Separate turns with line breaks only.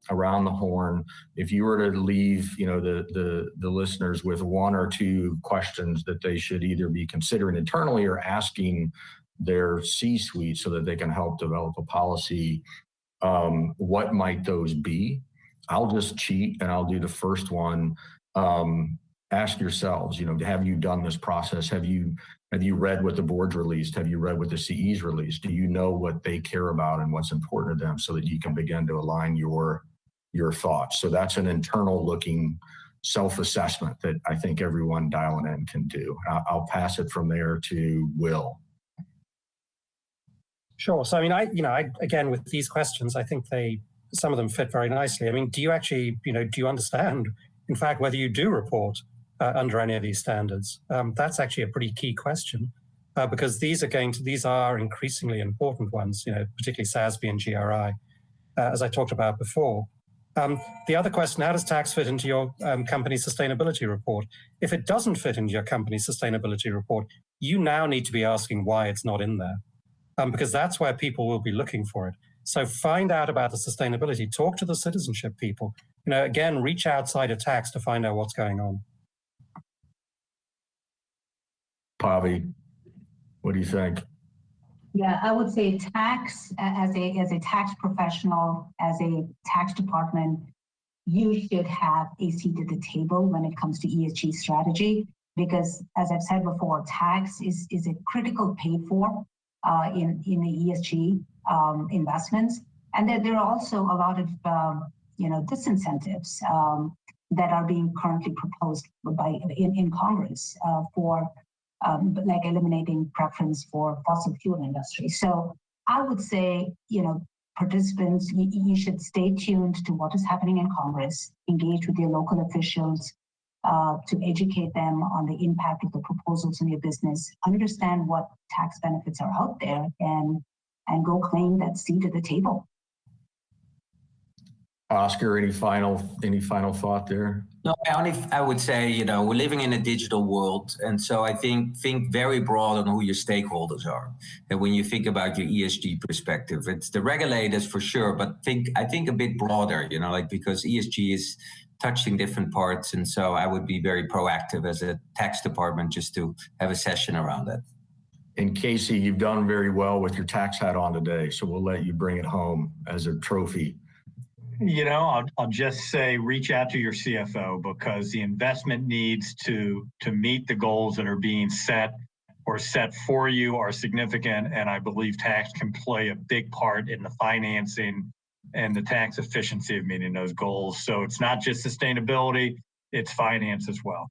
around the horn. If you were to leave, the listeners with one or two questions that they should either be considering internally or asking their C-suite so that they can help develop a policy, what might those be? I'll just cheat and I'll do the first one. Ask yourselves, have you done this process? Have you read what the board's released? Have you read what the CE's released? Do you know what they care about and what's important to them so that you can begin to align your thoughts? So that's an internal looking self-assessment that I think everyone dialing in can do. I'll pass it from there to Will.
Sure. So, I again, with these questions, I think some of them fit very nicely. do you actually, do you understand, in fact, whether you do report under any of these standards? That's actually a pretty key question because these are increasingly important ones, particularly SASB and GRI, as I talked about before. The other question, how does tax fit into your company's sustainability report? If it doesn't fit into your company's sustainability report, you now need to be asking why it's not in there, because that's where people will be looking for it. So find out about the sustainability, talk to the citizenship people, again, reach outside of tax to find out what's going on.
Pavi, what do you think?
Yeah, I would say tax, as a tax professional, as a tax department, you should have a seat at the table when it comes to ESG strategy, because as I've said before, tax is a critical paid for in the ESG investments. And there are also a lot of disincentives that are being currently proposed in Congress for like eliminating preference for fossil fuel industry. So I would say, participants, you should stay tuned to what is happening in Congress, engage with your local officials to educate them on the impact of the proposals in your business, understand what tax benefits are out there, and go claim that seat at the table.
Oscar, any final thought there?
No, I would say, we're living in a digital world. And so I think very broad on who your stakeholders are. And when you think about your ESG perspective, it's the regulators for sure, but I think a bit broader, because ESG is touching different parts. And so I would be very proactive as a tax department just to have a session around that.
And Casey, you've done very well with your tax hat on today, so we'll let you bring it home as a trophy.
I'll just say reach out to your CFO, because the investment needs to meet the goals that are being set or set for you are significant. And I believe tax can play a big part in the financing and the tax efficiency of meeting those goals. So it's not just sustainability, it's finance as well.